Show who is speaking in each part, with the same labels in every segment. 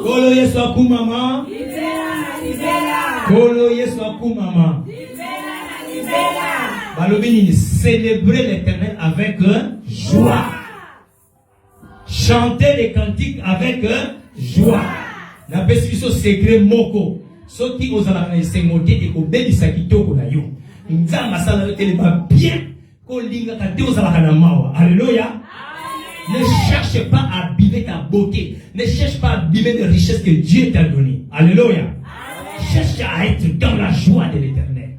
Speaker 1: Kolo Yesu akumama. Kolo Yesu akumama. Balobini, célébrer l'Éternel avec joie. Chanter les cantiques avec joie. La persécution secret moko. Ce qui vous a sengoté et obéissant qui toko na yo. Nzamba sala teleba bien. Kolinga kate aux alakanamawa. Alléluia. Ne cherche pas à abîmer ta beauté. Ne cherche pas à abîmer les richesses que Dieu t'a données. Alléluia. Cherche à être dans la joie de l'Éternel.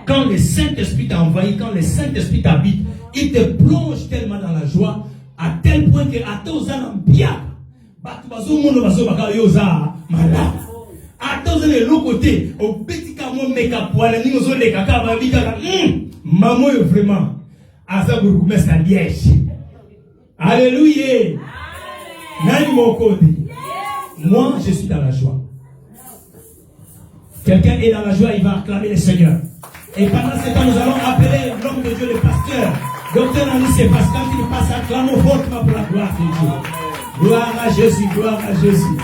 Speaker 1: Quand le Saint-Esprit t'a envahi, quand le Saint-Esprit t'habite, il te plonge tellement dans la joie, à tel point que à tous les bien, à tous les l'autre côté, au petit camo meka poil, ni aux les caca, maman vraiment, à ça vous remettez à Liège. Alléluia. Moi, je suis dans la joie. Quelqu'un est dans la joie, il va acclamer le Seigneur. Et pendant ce temps, nous allons appeler l'homme de Dieu, le pasteur. Docteur Anis, c'est parce que quand il passe, acclamons fortement pour la gloire de Dieu. Gloire à Jésus, gloire à Jésus.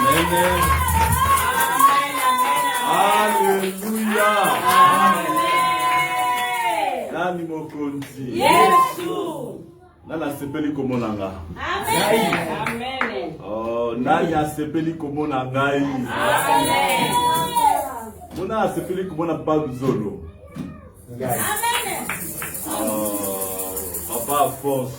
Speaker 2: Amen. Alléluia. Nani mokonzi.
Speaker 3: Yesu.
Speaker 2: Nana sepeli komonanga.
Speaker 3: Amen.
Speaker 2: Oh, nani asepeli komonanga.
Speaker 3: Amen.
Speaker 2: Mona asepeli komona Babzolo.
Speaker 3: Amen.
Speaker 2: Papa force.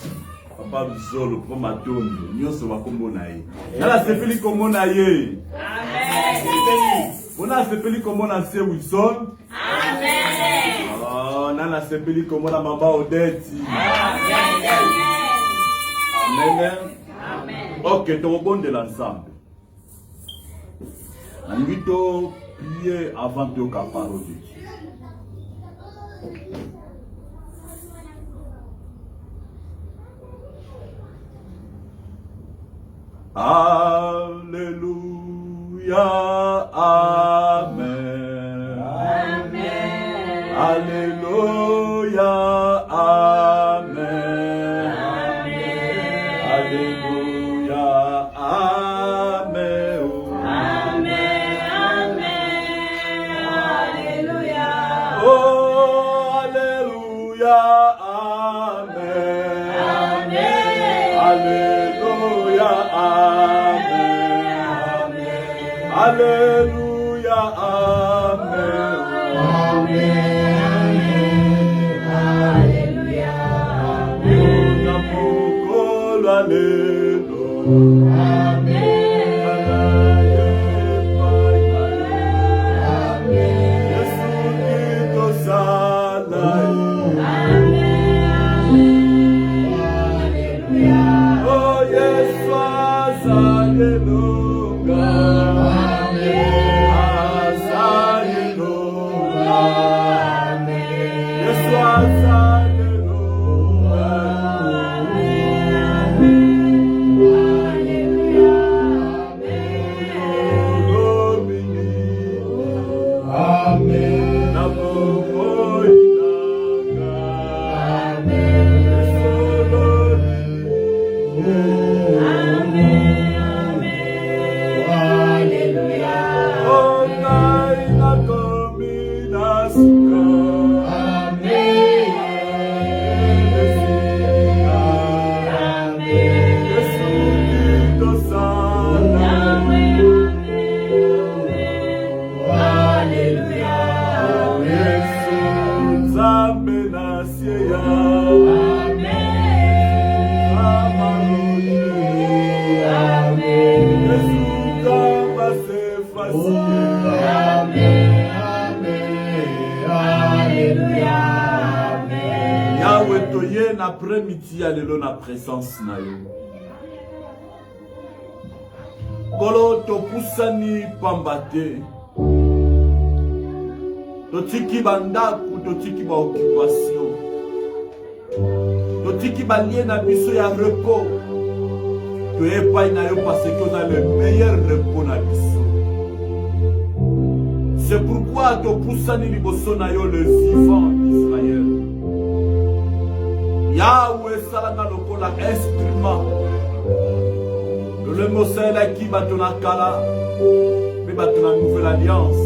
Speaker 2: Papa Bizolo, Papa Matondo, nyonso makombo na ye. Nana sepeli komona ye.
Speaker 3: Amen.
Speaker 2: Mona sepeli komona se Wilson.
Speaker 3: Amen.
Speaker 2: Oh, nana sepeli komona Mama Odette. Amen.
Speaker 3: Amen.
Speaker 2: Ok, de l'ensemble. Nous devons prier avant de la parole de Dieu. Alléluia, Amen.
Speaker 3: Amen.
Speaker 2: Alléluia, Amen.
Speaker 3: Amen.
Speaker 2: Alléluia, Amen.
Speaker 3: Amen. Amen. Alléluia.
Speaker 2: Oh, Alléluia, Amen.
Speaker 3: Amen.
Speaker 2: Alléluia, Amen. Alléluia, Amen.
Speaker 3: Alléluia.
Speaker 2: Oh, yes, après-midi à l'élo na présence na yo. Kolo to pusani pambate. To tiki bandaku, to tiki ba occupation. To tiki ba lien na biso ya repos. To epai na yo parce que on a le meilleur repos na biso. C'est pourquoi to pusani liboso na yo le vivant d'Israël. Yahweh salanga lokola instrument ndenge osalelaki bato na kala mpe bato na nouvelle alliance.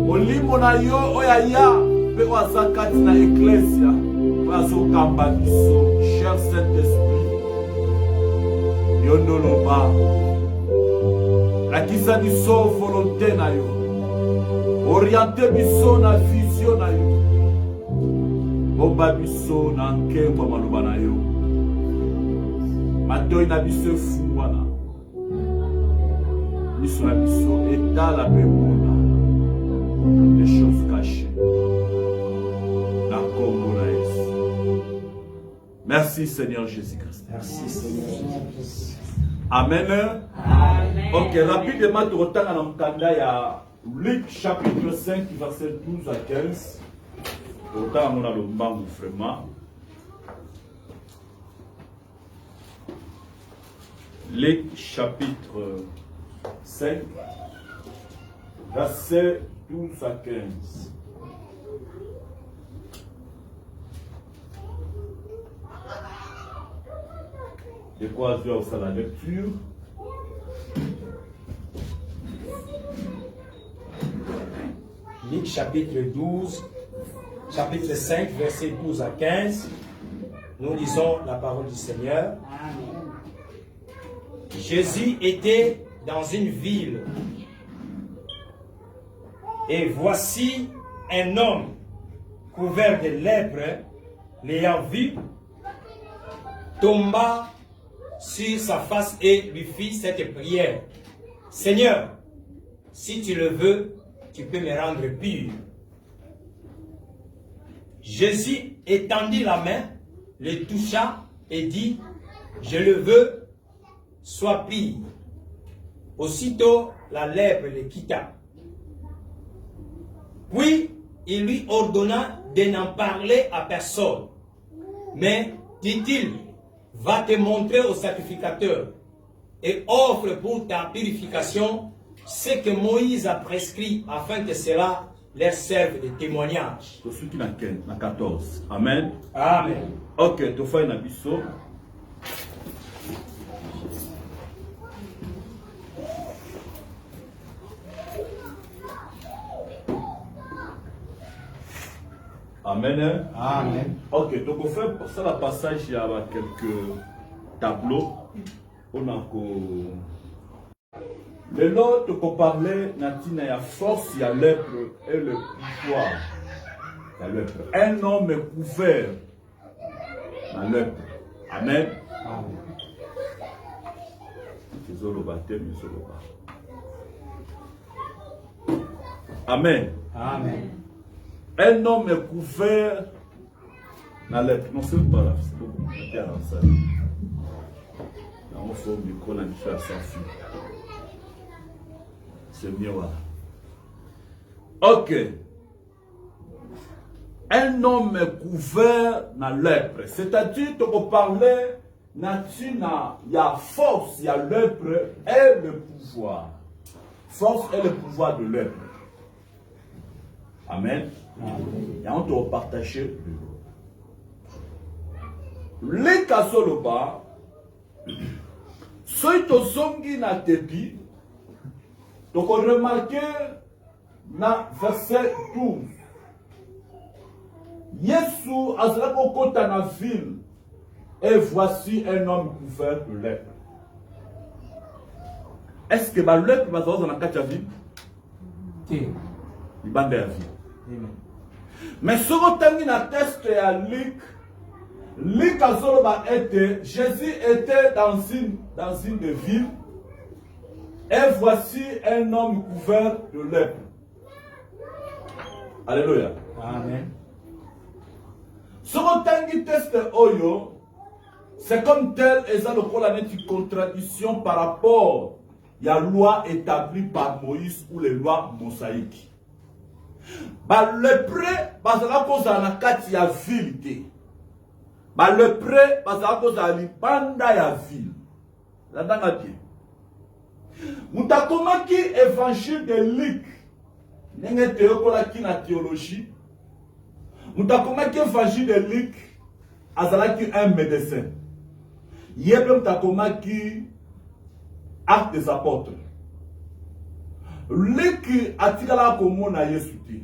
Speaker 2: Molimo na yo oyo aya mpe oyo aza kati na eklesia oyo azokamba biso. Cher Saint-Esprit, yo nde oloba lakisa biso volonté na yo, oriente biso na vision na yo, bomba biso na nkembo ya maloba na yo, matoi na biso efungwana, miso na biso etala mpe mona les choses cachées na kombo na Yesu. Merci Seigneur Jésus-Christ.
Speaker 4: Merci Seigneur Jésus.
Speaker 2: Amen.
Speaker 3: Amen.
Speaker 2: Ok, rapidement, tu retournes dans le candidat, il y a Luc chapitre 5, verset 12 à 15. Autant on a le manque vraiment. Luc chapitre 5, verset 12 à 15. De quoi je vais la lecture.
Speaker 4: Luc chapitre 12, chapitre 5, verset 12 à 15. Nous lisons la parole du Seigneur. Jésus était dans une ville. Et voici un homme couvert de lèpre, l'ayant vu, tomba sur sa face et lui fit cette prière. Seigneur, si tu le veux, tu peux me rendre pur. Jésus étendit la main, le toucha et dit, je le veux, sois pur. Aussitôt, la lèpre le quitta. Puis, il lui ordonna de n'en parler à personne. Mais, dit-il, va te montrer au sacrificateur et offre pour ta purification ce que Moïse a prescrit afin que cela leur serve de témoignage.
Speaker 2: Pour ceux qui n'ont 14. Amen.
Speaker 4: Amen.
Speaker 2: Ok, tu fais un abisso. Amen.
Speaker 4: Amen.
Speaker 2: Ok, donc on fait ça le passage, il y a quelques tableaux. On a le lot qu'on parlait, il y a force, il y a lèpre et le pouvoir. Il y a lèpre. Un homme est couvert dans lèpre. Amen. Amen.
Speaker 4: Amen.
Speaker 2: Un homme est couvert dans lèpre. Non, c'est pas là. C'est beaucoup. On fait un micro, on a mis à sa fille. C'est mieux, voilà. Ok. Un homme est couvert dans lèpre. C'est-à-dire que pour parler, il y a force, il y a lèpre et le pouvoir. Force et le pouvoir de lèpre. Amen. Et on doit partager les kasoloba. Ceux qui sont na tepi, donc on remarque na verset 12. Yesu azala kokota na ville et voici un homme couvert de lèpre. Est-ce que la lèpre va dans la katia ville?
Speaker 4: Oui.
Speaker 2: Il bande la ville. Mais ce que tu as test à Luc Jésus était dans une ville et voici un homme couvert de lèpre. Alléluia.
Speaker 4: Amen.
Speaker 2: Ce que tu as test Oyo, c'est comme tel et ça une contradiction par rapport à la loi établie par Moïse ou les lois mosaïques. Le prêt, parce que cause à la carte ya ville. Le prêt, parce que cause à l'ibanda ya ville. Là dans la bien. Mutakomaki évangile de Luc. N'engé théokola qui na théologie. Mutakomaki évangile de Luc. Azalaki un médecin. Yebe mutakomaki Actes des apôtres. Leki atikala komona Yesu te.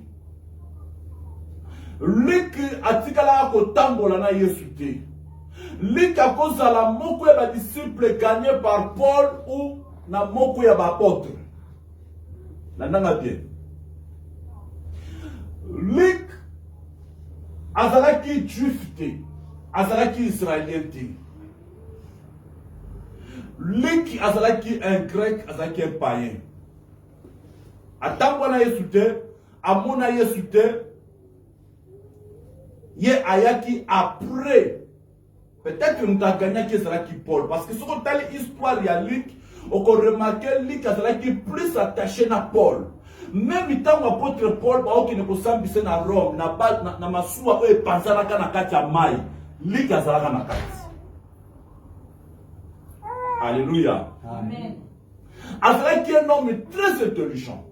Speaker 2: Leki atikala kotambola na Yesu te. Leki akozala moko ya ba disciple gagné par Paul ou na moko ya ba apôtre. Nandanga bien. Leki azalaki juif te. Azalaki israélien te. Leki azalaki un grec, azalaki un païen. Atambona Yesu te, amona Yesu te, ye ayaki après. Peut-être que nous avons gagné qui sera qui Paul. Parce que si on a l'histoire de Luc, on peut remarquer Luc qui est plus attaché à Paul. Même tant l'apôtre Paul, qui ne peut pas s'embisser à Rome, n'a pas na soua ou pensé à la katia mai. Luc a na kati. Alléluia.
Speaker 3: Amen.
Speaker 2: Azalaki est un homme très intelligent.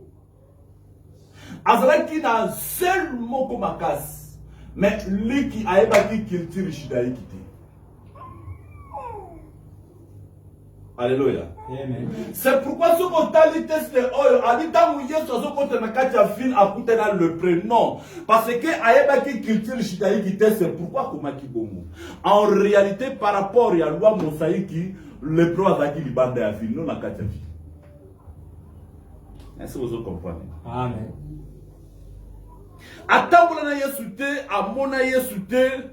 Speaker 2: Azalaki n'a seul mot comme Akas. Mais lui qui a ébattu culture judaïque. Alléluia.
Speaker 4: Amen.
Speaker 2: C'est pourquoi ce qu'on t'a dit test oil, a dit dans mouillé sur ce qu'on t'a katia fin à coûter dans le prénom. Parce que a ébattu culture judaïque, c'est pourquoi comment qui bomo. En réalité, par rapport à la loi mosaïque, le pro a qui libande à fin, non la katia fin. Est-ce que vous comprenez?
Speaker 4: Amen.
Speaker 2: Attends, Yesu te, amona Yesu te,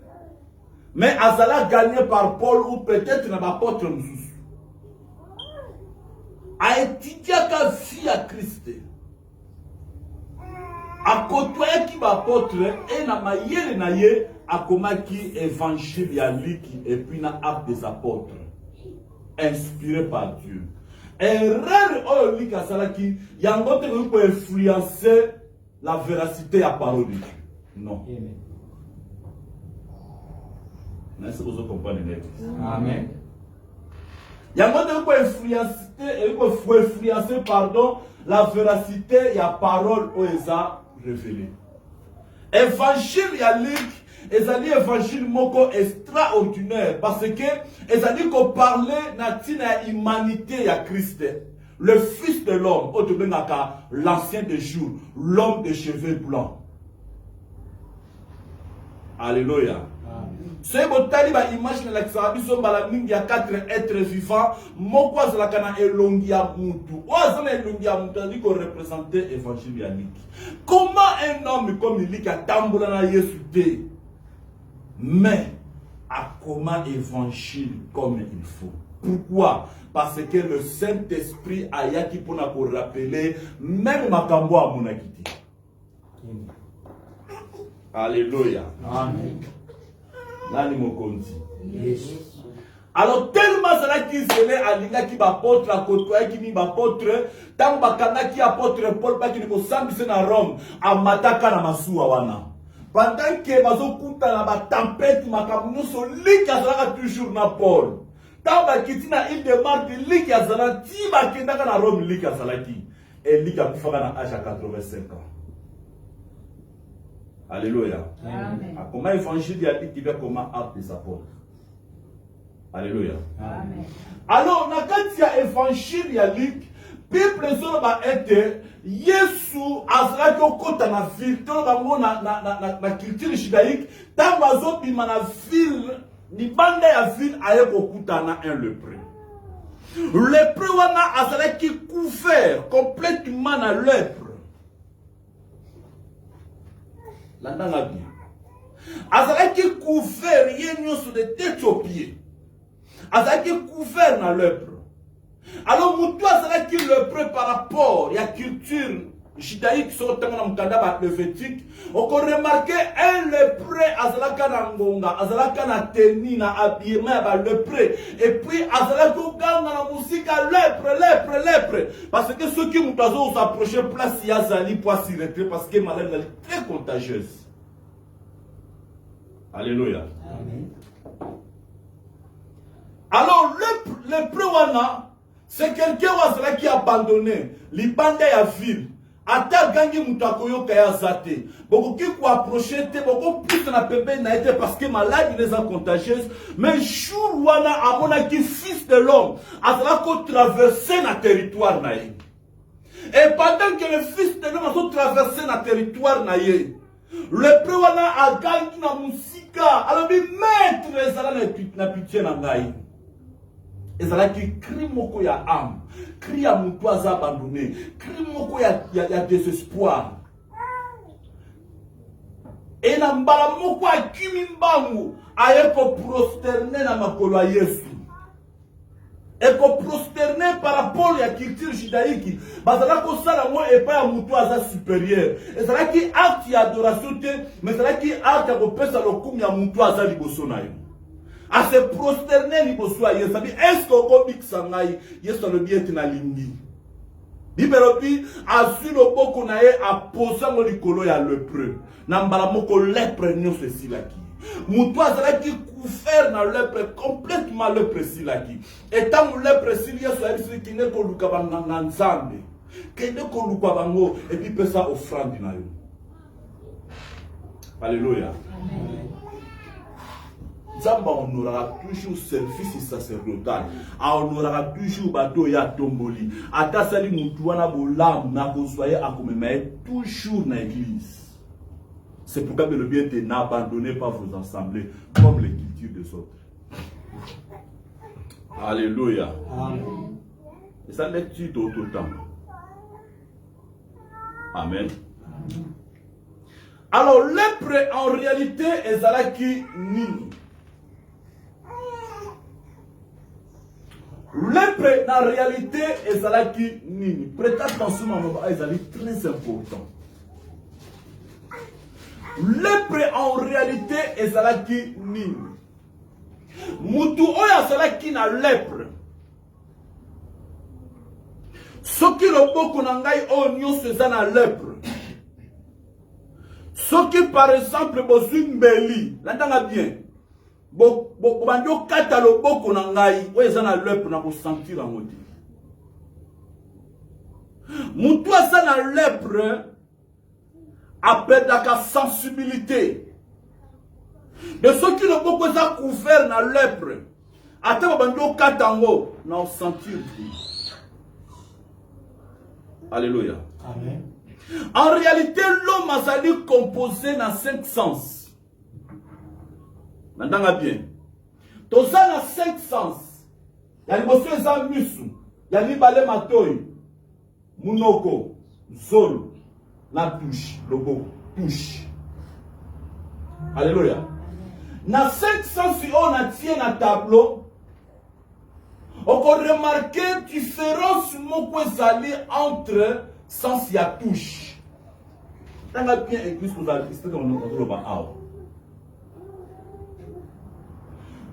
Speaker 2: mais azala gagné par Paul ou peut-être n'a pas apôtre Moussous. A étudié qu'à vie à Christ. A côtoyé qui va apôtre et n'a pas yé na yé a comment qui évangile ya liki et puis na acte des apôtres. Inspiré par Dieu. Erreur oh liki a salaki yangote peut influencer la véracité à la parole de Dieu. Non.
Speaker 4: Amen.
Speaker 2: Est-ce que vous comprenez?
Speaker 4: Amen.
Speaker 2: Il y a un peu influencer, pardon, la véracité et la parole où ils ont révélé. Évangile yalik, ils ont dit évangile moko extraordinaire parce que ils ont dit qu'on parlait de la humanité à Christ. Le fils de l'homme, l'ancien des jours, l'homme de cheveux blancs. Alléluia. C'est bon, taliba image de l'examen, son balaming, il y a 4 êtres vivants, mon quoi, c'est la cana elongia mutu. Oh, c'est elongia mutu, dit qu'on représentait l'évangile yannick. Comment un homme comme il dit a tamboulana Yesu, mais à comment évangile comme il faut? Pourquoi? Parce que le Saint-Esprit a yaki pour nous rappeler, même Makambo à Monakiti. Alléluia.
Speaker 4: Amen.
Speaker 2: Nani mokonzi.
Speaker 4: Yes.
Speaker 2: Alors tellement cela qui se l'est à l'inga qui va apôtre, à côtoyer qui n'y va apôtre, tant bakana qui apôtre Paul, pas qui ne peut s'ambisser dans Rome, à mataka na masuwa wana. Pendant que bazo kuta na ba tempête makamuno so lik azala toujours na Paul. Tant bakiti na île de Marthe lik azala ti bakenda na Rome lik azala ki. Et lik a kufaka na âge à 85 ans. Alléluia.
Speaker 3: Amen.
Speaker 2: Comment évangile a dit qu'il va comment acte des apôtres. Alléluia.
Speaker 3: Amen.
Speaker 2: Alors, quand il y a évangile ya Luc, Bible va être Yesu azra ko kota na ville, to bango na culture judaïque, tant bazo bima na ville, ni bande ya ville aye ko kutana un lépreux. Lépreux wana azra ki couvert complètement na lèpre. L'andanga bien. Azalaki couvert rien sur de tête aux pieds. Azalaki couvert dans lèpre. Alors Moutou azalaki lépreux par rapport à la culture judaïque sur le temps de prophétique. On peut remarquer un lépreux azalaka na ngonga, azalaka na tenue na habillement ba lépreux et puis azalaki ganga na musique lèpre parce que ceux qui Moutazo s'approcher place yazali pour s'y retirer parce que maladie est très contagieuse. Alléluia.
Speaker 4: Amen.
Speaker 2: Alors le préwana c'est quelqu'un qui a abandonné, il bandait à ville. ata gangi mutakoyo kaya zate beaucoup qui ko approcher te beaucoup plus na pembe na été parce que maladie les a contagieuse mais jour wana amona qui fils de l'homme azala ko traverser na territoire na ye et pendant que le fils de l'homme a traversé na territoire na ye le pré wana a gangi na musika alors bi maître ezala na pitié na ngai ezala ki cri moko ya âme cri ya mutu aza abandonné cri moko ya désespoir et na mbala moko akimi mbangu aye ko prosterner na makolo ya Yesu et ko prosterner par rapport à la culture judaïque bazala ko sala mo et pas ya mutu aza supérieur ezala ki acte ya adoration te mais ezala ki acte ya kopesa lokumu ya mutu aza liboso na yo à se prosterner liboso ya Yesu. Est-ce qu'on peut mixer Yesu le bien na lingi? Bibelobi azu le boko na ye a posé mo likolo ya lepreux. Na mbala moko lèpre nyo ceci la ki. Mutu azala ki couvert na lèpre complètement lèpre si la ki. Et tant lèpre si Yesu a dit ki ne ko luka na nzambe. Ke ne ko luka bango et puis pesa offrande na yo. Alléluia. Amen. Zamba honorera toujours service sacerdotal. A honorera toujours bateau ya tomboli. Ata sali mutu wana bolam na kosoye akomemaye toujours na église. C'est pourquoi le bien est n'abandonnez pas vos assemblées comme les cultures des autres. Alléluia. Amen. Et ça lecture tout le temps. Amen. Alors lèpre en réalité ezalaki nini? Lèpre en réalité ezalaki nini? Prêtez attention à mon ezali très important. Lèpre en réalité ezalaki nini? Mutu oyo azalaki na lèpre. Soki loboko na ngai oyo nyonso eza na lèpre. Soki par exemple bozwi mbeli, landanga bien. Bando kata loboko na ngai oyo eza na lèpre na kosentir yango te. Mutu aza na lèpre aperdaka sensibilité. De soki loboko eza couvert na lèpre, ata bando kata yango na sentir te. Alléluia. Amen. En réalité, l'homme a sali composé dans 5 sens. Maintenant bien. Tout ça dans 5 sens. Il y a l'émotion des musu. Il y a l'ibale matoy. Munoko. Zolo. La touche. Logo. Touche. Alléluia. Dans 5 sens, on a tient un tableau. On peut remarquer la différence entre sens et touche. Dans la bien église, vous avez dit que nous avons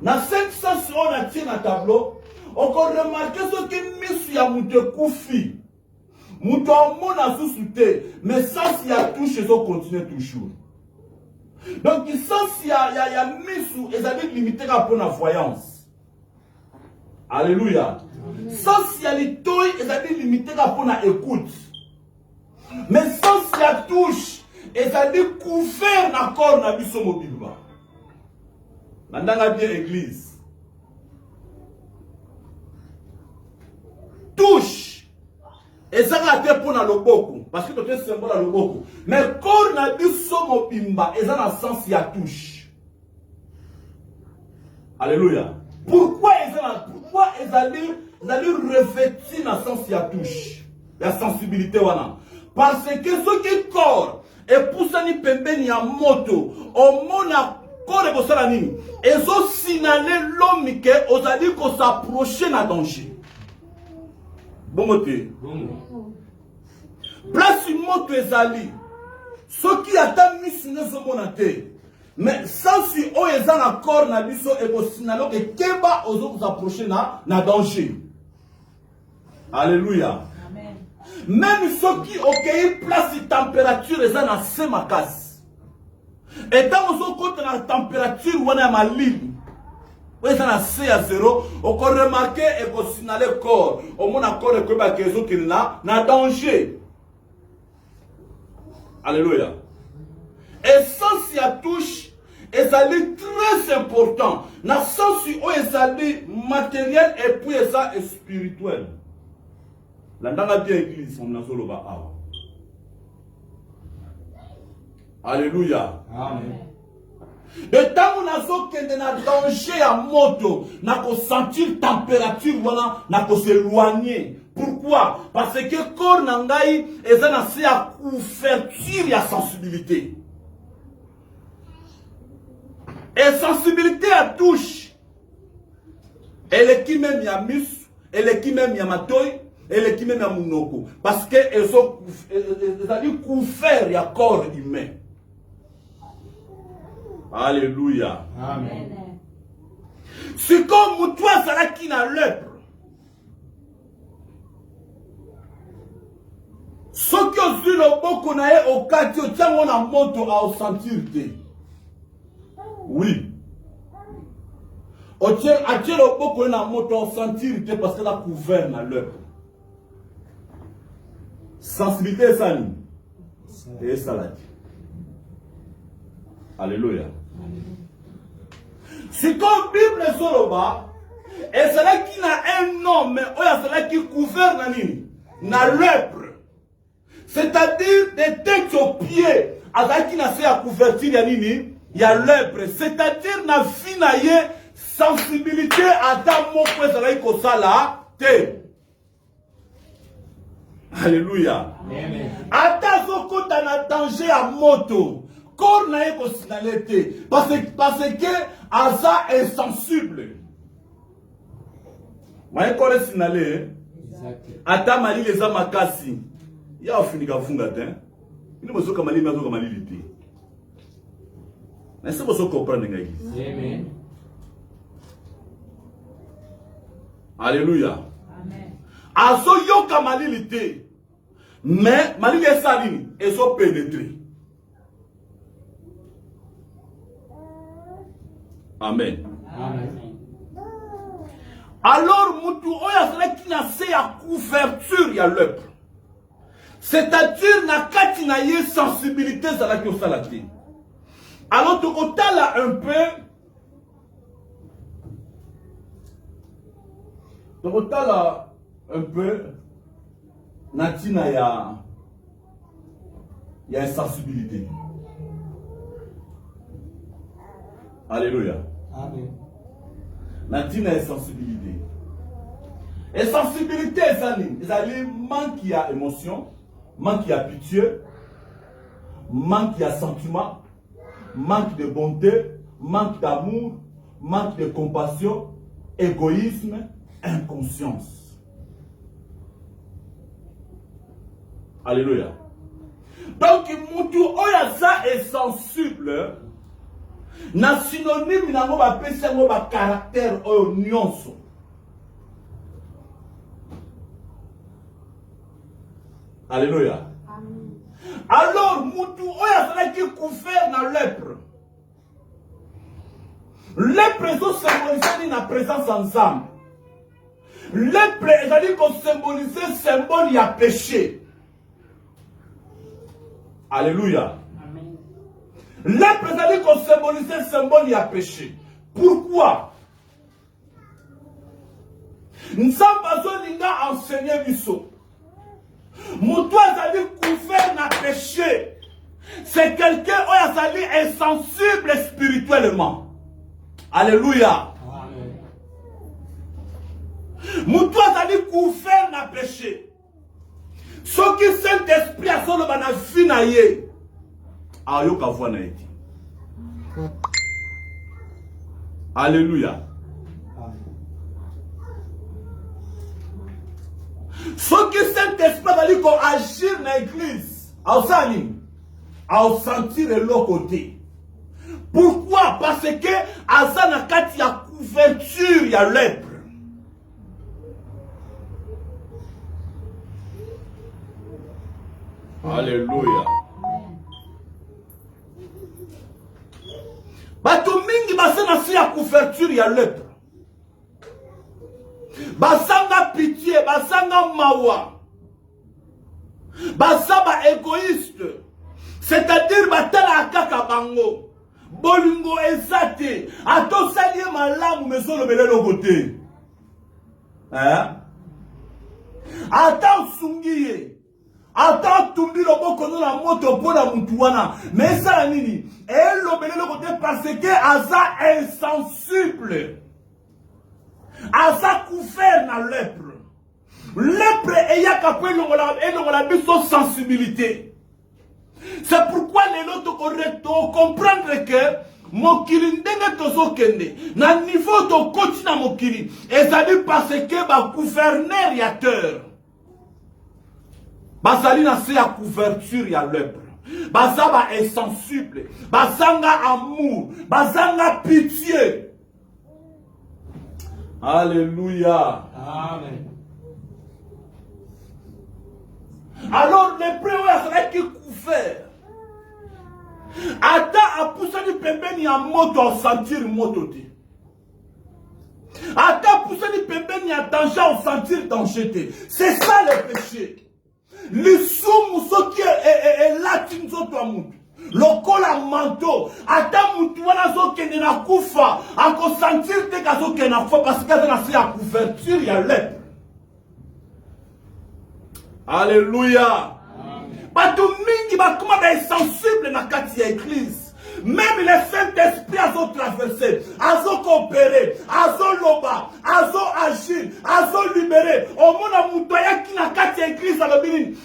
Speaker 2: dans 5 sens, on a tiré un tableau. On peut remarquer ce qui est mis sur le koufi. Mouton a sous-souté. Mais sens et touche, ils ont continué toujours. Donc, le sens il y a mis sur les amis limités pour la voyance. Alléluia. Sans y a les toys, ils ont limité pour la écoute. Mais sans y a touche, ils ont couvert l'accord na biso mobile. Mandanga bien église. Touche. Et ça a été pour la loboko. Parce que tu es symbole à loboko. Mais corps na biso mobile, ils ont un sens y a touche. Alléluia. Pourquoi ils allaient revêtir la sens ya touche, la sensibilité wana? Parce que ce qui corps et pour ça ni pembe ni a moto, au mona corps et pour ça nini, ils ont signalé l'homme que aux a dit qu'on s'approchait na danger. Bon côté. Place une moto ezali. Ce qui attend mis sur nos monatés. Mais sans si on est en accord na biso et ko signalo que keba ozo vous approcher na danger. Alléluia. Amen. Même ceux qui ont place de température et na semakas. Et tant ozo contre la température ou na malib. Ou est na C à 0, on peut remarquer et ko signaler corps. Au mon accord que ba kezo qu'il na danger. Alléluia. Et sens ya touche, ezali très important. Na sens où ezali matériel et puis ça est spirituel. Landanga bien église, on a solo ba awa. Alléluia.
Speaker 1: Amen.
Speaker 2: De temps où on a na danger à moto, na ko sentir température voilà, na ko s'éloigner. Pourquoi? Parce que corps nangai ezana se a couverture ya sensibilité. Et sensibilité à touche. Elle est qui même ya mus, elle est qui même ya matoy, elle est qui même ya munoko. Parce que elles sont couvertes ya corps humain. Alléluia.
Speaker 1: Amen.
Speaker 2: C'est comme toi, ça qui n'a lèpre. Ce qui ont vu le bon qu'on a au quartier, tiens, on a moto à sentir. Oui. On tient à tirer le bon qu'on a moto à sentir parce qu'elle a couvert la lèpre. Sensibilité, ça et ça l'a dit. Alléluia. C'est comme Bible sur le bas, et c'est là qu'il a un nom, mais c'est là qui couvert la lèpre. C'est-à-dire des têtes aux pieds, avec qui n'a fait à couverture, il y a lèpre. C'est-à-dire na vie na ye sensibilité à ta mot pour ça ça là, Alléluia.
Speaker 1: Amen.
Speaker 2: Attention quand on a danger à moto. Corps n'a pas signalité parce que Asa est sensible. Moi corps est signalé. Ata mali les amakasi. Ya ofini kafunga te. Ini mozo kamali mazo kamali liti. Na sebo so comprendre ngai.
Speaker 1: Amen.
Speaker 2: Alléluia.
Speaker 3: Amen.
Speaker 2: Aso yo kamali liti. Mais mali les salini et so pénétrer. Amen.
Speaker 1: Amen.
Speaker 2: Alors, Moutou, oya sera qui n'a fait à couverture, ya lèpre. C'est-à-dire, n'a kati na ye sensibilité, ça la qui au salati. Alors, tu là un peu. Tu là un peu. Natina ya une sensibilité. Alléluia.
Speaker 1: Amen.
Speaker 2: Natina est sensibilité. Et sensibilité, c'est manque il y a émotion, manque il y a pitié, manque il y a sentiment, manque de bonté, manque d'amour, manque de compassion, égoïsme, inconscience. Alléluia. Donc, Moutou Oyaza est sensible. Na synonyme na ngo ba pesa ngo ba caractère o nyonso. Alléluia. Amen. Alors mutu oya sala ki couvert na lèpre. Lèpre so symboliser na présence ensemble. Lèpre c'est-à-dire qu'on symboliser symbole ya péché. Alléluia. Lèpre, c'est-à-dire qu'on symbolisait le symbole, il y a péché. Pourquoi? Nous sommes besoin d'enseigner Bisso. Moutoua, c'est-à-dire couvert n'a péché. C'est quelqu'un qui est insensible spirituellement. Alléluia. Moutoua, c'est-à-dire couvert n'a péché. Ce qui Saint-Esprit a son bana finaye. Alléluia. Ce qui Saint-Esprit va dire qu'on agit dans l'église, à sentir de l'autre côté. Pourquoi? Parce que à ça, il y a couverture, il y a lèpre. Alléluia. Bato mingi basana si ya couverture ya lèpre. Basanga pitié, basanga mawa. Basaba égoïste. C'est-à-dire batala akaka bango. Bolingo ezate. Ato salie malamu meso le belelo côté. Hein? Ata sungiye. Ata tumbi loboko no la moto pona mutuana. Mais ça nini? Et le belelo côté parce que aza insensible. Aza couvert na lèpre. Lèpre eya kapwe longola biso sensibilité. C'est pourquoi les autres correcteurs comprendre que mokili ndenge tozo kende na niveau to koti na mokili ezali parce que ba gouverneur ya terre bazali na se ya couverture ya lèpre baza ba insensible bazanga amour bazanga pitié. Alléluia.
Speaker 1: Amen.
Speaker 2: Alors les prévoyants seraient qui couvert. Ata a poussé du pembeni à moto à sentir moto. Ata a poussé du pembeni à danger à sentir danger. C'est ça le péché. Le soum qui est là qui nous a monté. Le col à manteau. Ata mutuana zo kene na kufa. A ko sentir te ka zo kene na fa parce que dans la couverture il y a lèpre. Alléluia. Bato mingi bakuma ba sensible na kati ya église. Même le Saint-Esprit a traversé, a coopéré, a loba, a agir, a libéré. Au monde muto yaki na kati ya église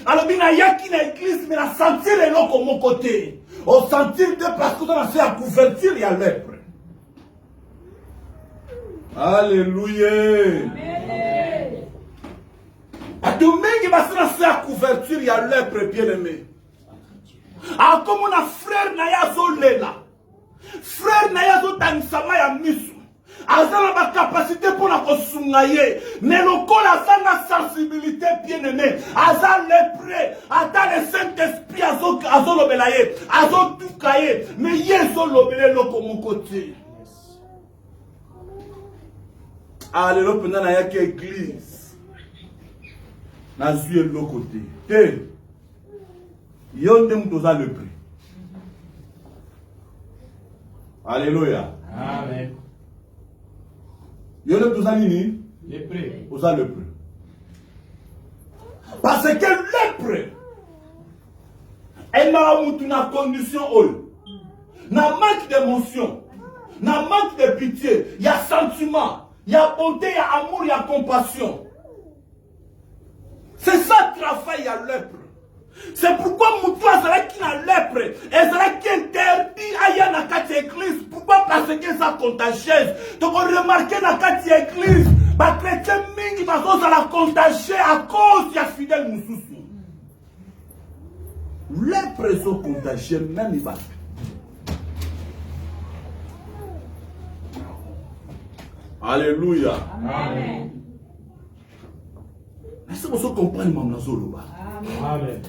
Speaker 2: alobina yaki na église mais na sentir eloko mon côté. Au sentir de parce que dans la couverture il y a lèpre. Alléluia. A tout le monde qui va se lancer à couverture, il y a lèpre bien-aimé. Ah, comme on a frère Nayazo Lela. Frère Nayazo Tanisama ya misu. Azana ba capacité pour la kosungaye. Mais le col a sa sensibilité bien-aimé. Azan lèpre. Ata le Saint-Esprit azo lobelaye. Azo tukaye. Mais yezo lobele loko mon côté. Allez, l'autre pendant la yaki église. Na zui l'autre côté. Te. Yonde mtoza le prix. Alléluia.
Speaker 1: Amen.
Speaker 2: Yonde mtoza nini?
Speaker 1: Le prix.
Speaker 2: Oza le prix. Parce que lèpre. Elle m'a montré une condition haute. Na manque d'émotion. Na manque de pitié. Il y a sentiment. Il y a bonté, il y a amour, il y a compassion. C'est ça le travail à lèpre. C'est pourquoi Moutoua Zara qui n'a lèpre et Zara qui interdit à Yana Kati église. Pourquoi? Parce que c'est contagieuse. Donc on remarque dans Kati église, les chrétiens mingi sont la contagieux à cause des fidèles Moussoussou. Lèpre sont contagieux même ils battent. Alléluia.
Speaker 3: Amen.
Speaker 2: Est-ce que vous comprenez mon nazoloba?
Speaker 1: Amen.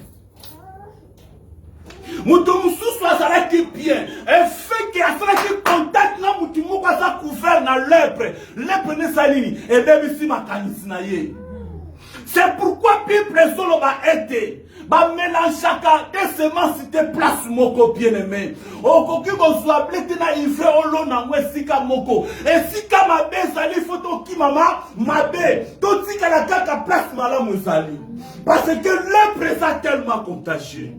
Speaker 2: Moutou Moussoussou a ça qui bien. Et fait qu'il y a ça qui contact là, Moutou Moussoussou a couvert dans lèpre. Lèpre ne salini. Et même ici ma canisnaye. C'est pourquoi Bible Zoloba était. Ba mélange chacun des semences te place moko bien aimé. Okoki ko soit blessé na ifre olo na mwesika moko. Et sika mabe sali photo ki mama mabe. To tika la kaka place malamu sali. Parce que lèpre est tellement contagieux.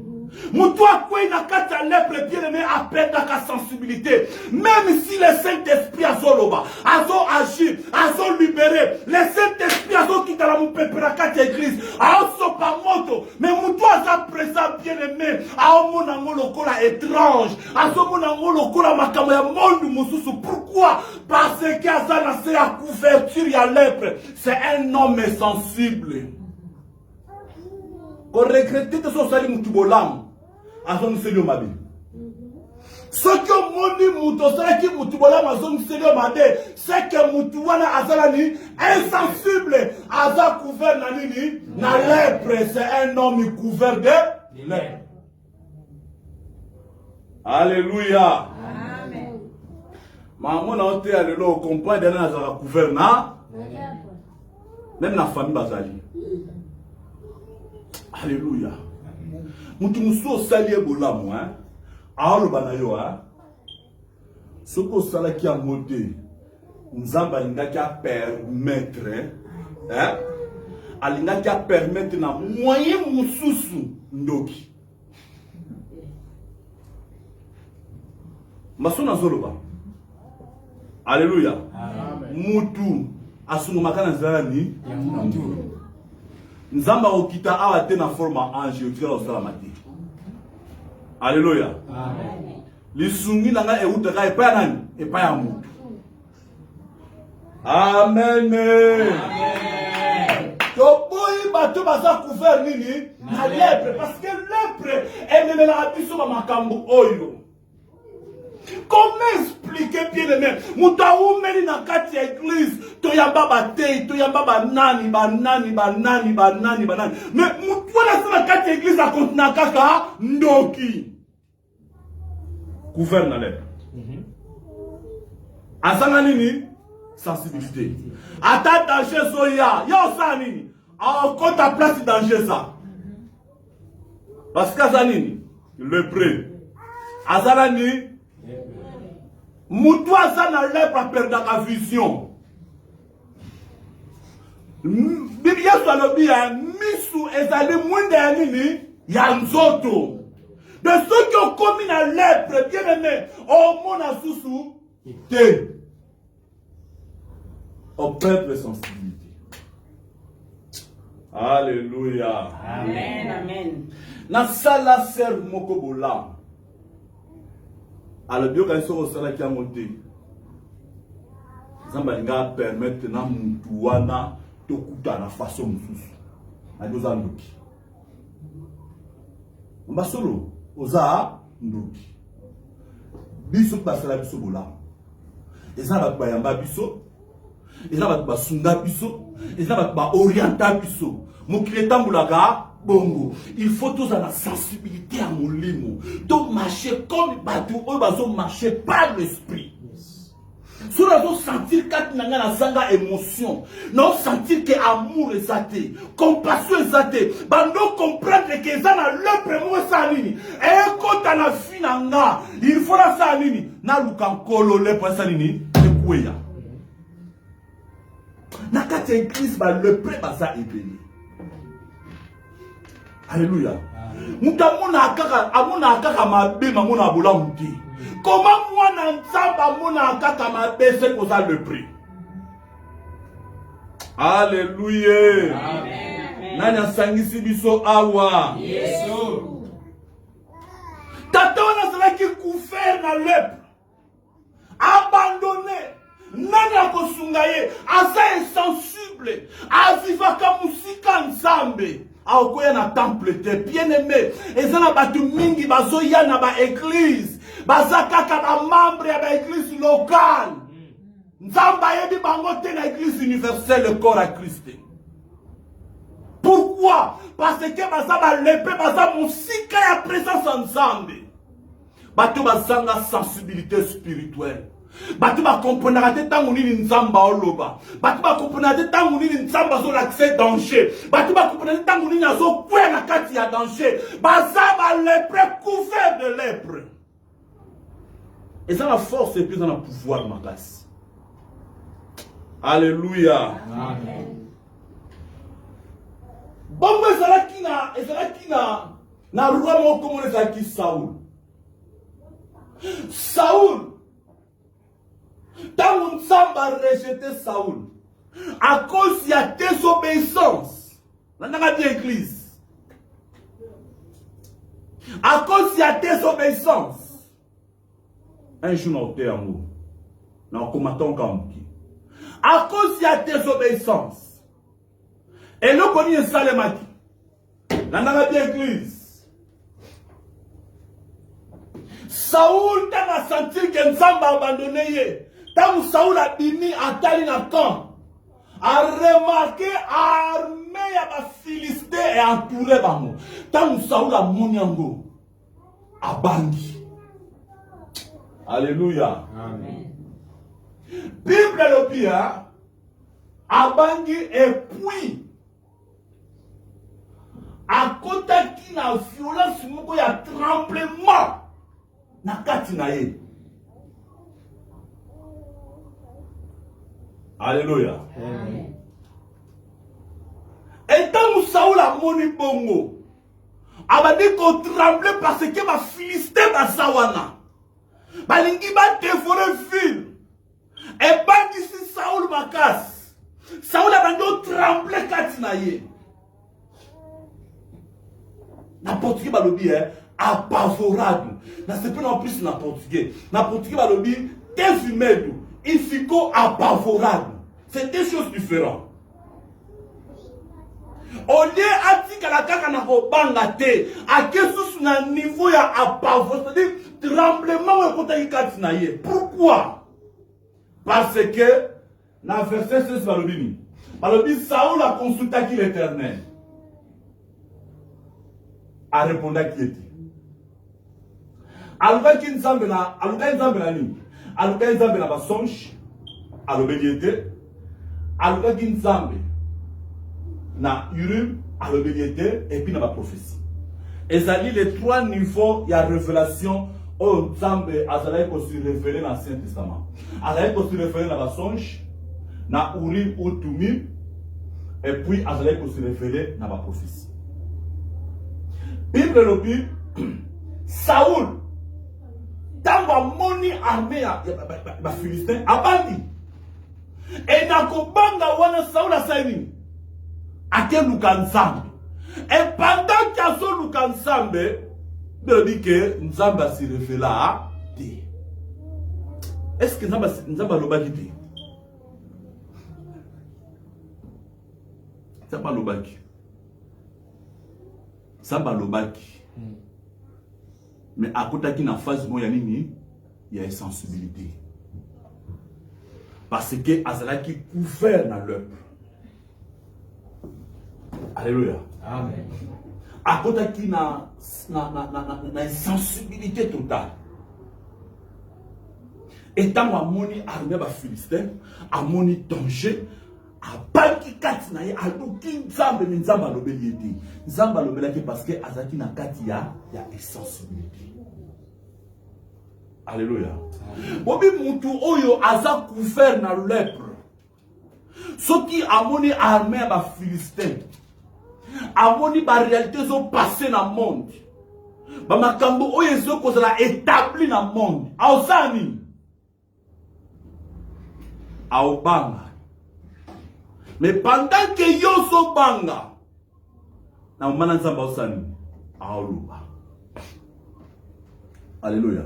Speaker 2: Moutoua quoi na kata lèpre bien aimé à perdre sa sensibilité. Même si le Saint-Esprit a zoloba, a zo agir, a zo libéré. Le Saint-Esprit a zo kita la moupepe na kata église. A zo pa moto. Mais moutoua sa présent bien aimé. A omo na lokola étrange. A zo mona lokola makamo ya monde mosusu. Pourquoi? Parce que Azana c'est la couverture ya lèpre. C'est un homme sensible. Qu'on regrette de son salut moutubolam. Azon Seigneur Mabé. Ce que moni mouto, c'est qui moutubolam azon Seigneur Mabé, c'est que moutouana azalani insensible, azal couvert nanini, na lèpre, c'est un homme couvert de lèpre. Alléluia.
Speaker 3: Amen.
Speaker 2: Maman a été allé là, comprendre d'un azala couvert na, même la famille bazali. Alléluia. mutu musu osali ebolamu aoloba na yo soki osalaki yango te nzambe alingaki apermettre alingaki apermettre na moyen mosusu ndoki maso nazoloba alléluia mutu asungumaka na nzela ni nzamba okita awa te na forme ange otikala osalama te alléluia lisungi na ngai eutaka epai ya nani epai ya mutu amen toboyi bato baza couvert nini na lèpre parce que lèpre ememelaka biso bamakambo oyo. Comment expliquer bien aimé? Muta umeli na kati ya église toyamba batei toyamba banani. Mais mutwana na kati ya église akontina kaka ndoki. Couvert na lèpre. Azanga nini? Sensibilité. Ata danger soya, yo sa nini? Encore ta place danger ça. Parce que ça nini? Le prêt. Azala ni Moutoua ça na lèpre a perdre la vision. Bibi Yesu alobi ya misu ezali mwinde ya nini? Ya nzoto. De ceux qui ont commis la lèpre, bien aimé, au monde à sous te. On perd la sensibilité. Alléluia.
Speaker 3: Amen, amen.
Speaker 2: Na sala ser moko bola. Alors bien quand ils sont au sala qui a monté. Zamba nga permettre na mutu wana tokuta na façon mususu. Adoza ndoki. Mbasolo oza ndoki. Biso basala biso bola. Eza ba bayamba biso. Eza ba basunga biso. Eza ba orienta biso. Mokile tambulaka bongo. Il faut tous avoir la sensibilité à mon limo. Donc marcher comme bateau, on va marcher par l'esprit. Si on a sentir quatre nanga na zanga émotion, non sentir que amour est athée, compassion est athée, bando comprendre que ça na le premier sanini. Et quand on a fini nanga, il faut la sanini. Na lukankolo le point sanini, le kouya. Na kati église ba le pré basa ébélé. Alléluia. Mutamuna kaka mabe mamuna bola muti. Comment moi n'ensamba mona kaka mabe c'est pour ça le prix. Alléluia.
Speaker 3: Amen.
Speaker 2: Nani sangisi biso awa.
Speaker 3: Yesu.
Speaker 2: Tata wana sala ki couvert na lèpre. Abandonné. Nani akosunga ye, asa insensible. Azivaka musika nzambe. Aokoya na temple te bien aimé ezana batu mingi bazoya na ba église bazakaka ba membre ya ba église locale nzamba yebi bango te na église universelle le corps à Christ. Pourquoi? Parce que baza ba lepe baza musika ya présence ensemble batu bazanga sensibilité spirituelle. Batu ba comprendre te tangu nini nzamba oloba. Batu ba comprendre te tangu nini nzamba zo l'accès danger. Batu ba comprendre te tangu nini azo kwe na kati ya danger. Baza ba lèpre couvert de lèpre. Et ça la force et puis ça la pouvoir ma classe. Alléluia.
Speaker 3: Amen.
Speaker 2: Bongo ezalaki na roi moko mo ezalaki Saoul. Saoul tant Nzamba rejeté Saoul à cause de la désobéissance. Dans l'église. À cause de la désobéissance. Un jour, nous avons nous commettons Kamki. À cause de la désobéissance. Et nous connaissons Salemaki. Dans l'église. Saoul t'a senti que Nzamba a abandonné. Tant Saoul a bimi atali na camp, a remarqué armée ya ba Philisté et entouré bango. Tant Saoul a moniango, a bandi. Alléluia.
Speaker 3: Amen.
Speaker 2: Bible le pia, a bandi et puis, à côté qui na violence moko ya tremblement na kati na ye. Alléluia.
Speaker 3: Amen.
Speaker 2: Et tant que Saoul a moni bongo, a dit qu'on tremblait parce que ma Philistin ma sawana. Balingi ba dévorer ville. Et pas d'ici Saoul ma casse. Saoul a dit tremblé katina ye. Na portugais balobi apavorable. Na c'est pas non plus na portugais. Na portugais balobi tezumedo. Il fico apavorable. C'est deux choses différentes. Au lieu atika la kaka na kobanga te, a kesus na niveau ya apavorable, c'est-à-dire tremblement ou kota ikati na ye. Pourquoi? Parce que dans verset 16 balobi, balobi Saoul a consulté l'Éternel. A répondu à qui était. Aluka nzambe na nini? Aluka nzambe na basonge, alobeliete. Aluka nzambe na Urim, alobeliete, et puis na ba prophétie. Et ça dit les trois niveaux, il y a révélation au nzambe azalaki ko se révéler dans l'Ancien Testament. Azalaki ko se révéler na basonge, na Urim ou Tumim, et puis azalaki ko se révéler na ba prophétie. Bible lobi Saoul tamba moni armée ya Philistin abandi et nakobanga wana Saoul asaini ake luka nzambe et pendant qu'azo luka nzambe dit que nzambe se révéla te. Est-ce que nzambe alobaki te? Nzambe alobaki. Nzambe alobaki. Mais à côté qui na phase bon il y a une sensibilité. Parce que azalaki couvert dans l'œuvre. Alléluia.
Speaker 1: Amen.
Speaker 2: À côté qui na une sensibilité totale. Et tant à moni armée ba Philistin, à moni danger, à banki kati na ye, à luki nzambe nzamba lobeli ete. Nzamba lobelaki parce que azaki na kati ya sensibilité. Alléluia. Bobi mutu oyo aza couvert na lèpre. Soki amoni armée ba Philistin. Amoni ba réalité zo passé na monde. Ba makambo oyo zo kozala établi na monde. Aosani. Aobanga. Mais pendant que yo zo banga, na mana nzamba osani aoluba. Alléluia.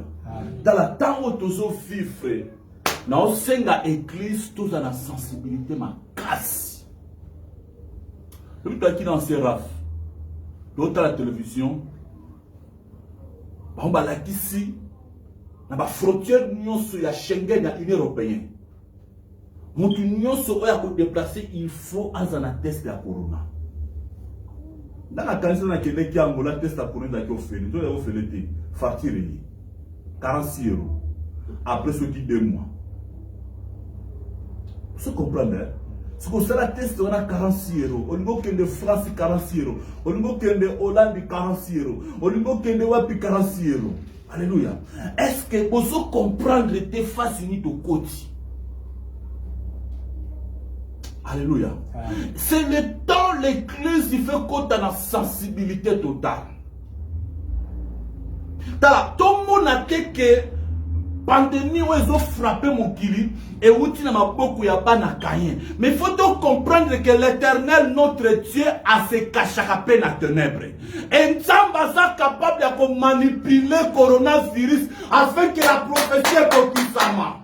Speaker 2: Dans la temps où tu es vivre, dans l'église, tu as la sensibilité, ma casse. Tu es dans ces rafs, tu as la télévision, on va la ici, dans la frontière, il y a Schengen, il y a l'Union européenne. Mon union sera déplacée, il faut un test de la corona. Dans la canison, il y a un test de la corona qui est offert. Tu as offert l'été, facture 46 €. Après ce qui 2 mois. Vous comprenez? C'est que ça la test, on a 46 €. Au niveau de France, 46 €. Au niveau de Hollande, 46 €. Au niveau de Wapi, 46 €. Alléluia. Est-ce que vous comprenez tes faces unies de côté? Alléluia. C'est le temps l'église qui fait qu'on a la sensibilité totale. Tout le monde a dit que pandémie où ils ont frappé mon kili et où tu n'as beaucoup y a pas na caïen. Mais il faut donc comprendre que l'Éternel notre Dieu a se caché à peine à ténèbres. Et Nzamba est capable de manipuler le coronavirus afin que la prophétie soit sama.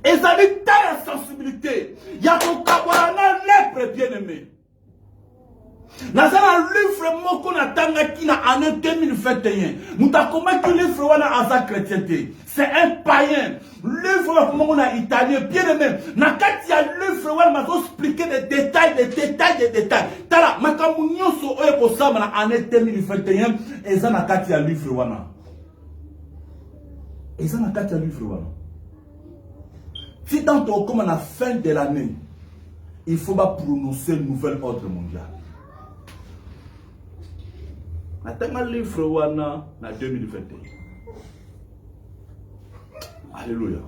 Speaker 2: Et ça dit ta sensibilité. Il y a ton camarade lèpre bien-aimé. Dans un livre moko na tanga qui na année 2021, mutakoma ki livre wana asa chrétienté. C'est un païen. Livre moko na italien bien aimé. Na kati ya livre wana mazo expliquer des détails. Tala makambo nyonso oyo kosama na année 2021 eza na kati ya livre wana. Eza na kati ya livre wana. Si dans ton comme à la fin de l'année, il faut pas prononcer un nouvel ordre mondial. Natanga livre wana na 2021. Alléluia.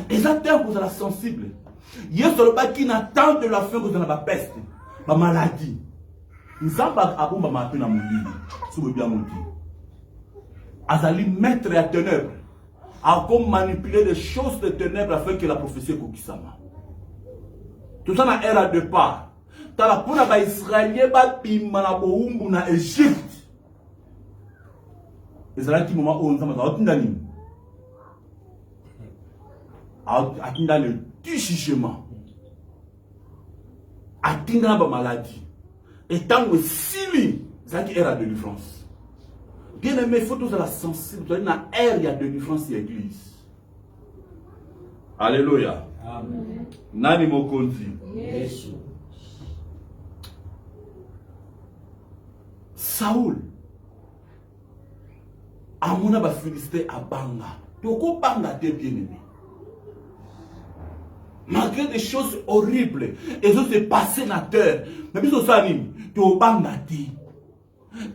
Speaker 2: Et ça terme vous êtes sensible. Hier sur le bas qui n'attend de la fin vous avez la peste, la maladie. Nzamba abomba matin na mobili. Sous bien moti. Azali maître à ténèbres. A comme manipuler les choses de ténèbres afin que la prophétie kokisama. Tout ça na era de part. Tala pona ba Israélien ba bima na boumbu na Égypte. Ezala ki moment où nzamba za otinda nini. Atinda le jugement. Atinda ba maladie. Et tant que sili, ça qui era de délivrance. Bien aimé, il faut tous la sensible. Vous avez une ère de délivrance de l'église. Alléluia.
Speaker 3: Amen.
Speaker 2: Nani mokonzi.
Speaker 3: Yes.
Speaker 2: Saoul. Amona ba Philistin à Banga. Toko Banga t'es bien aimé. Malgré des choses horribles, et ça s'est passé dans la terre. Mais puis ça to Banga t'es.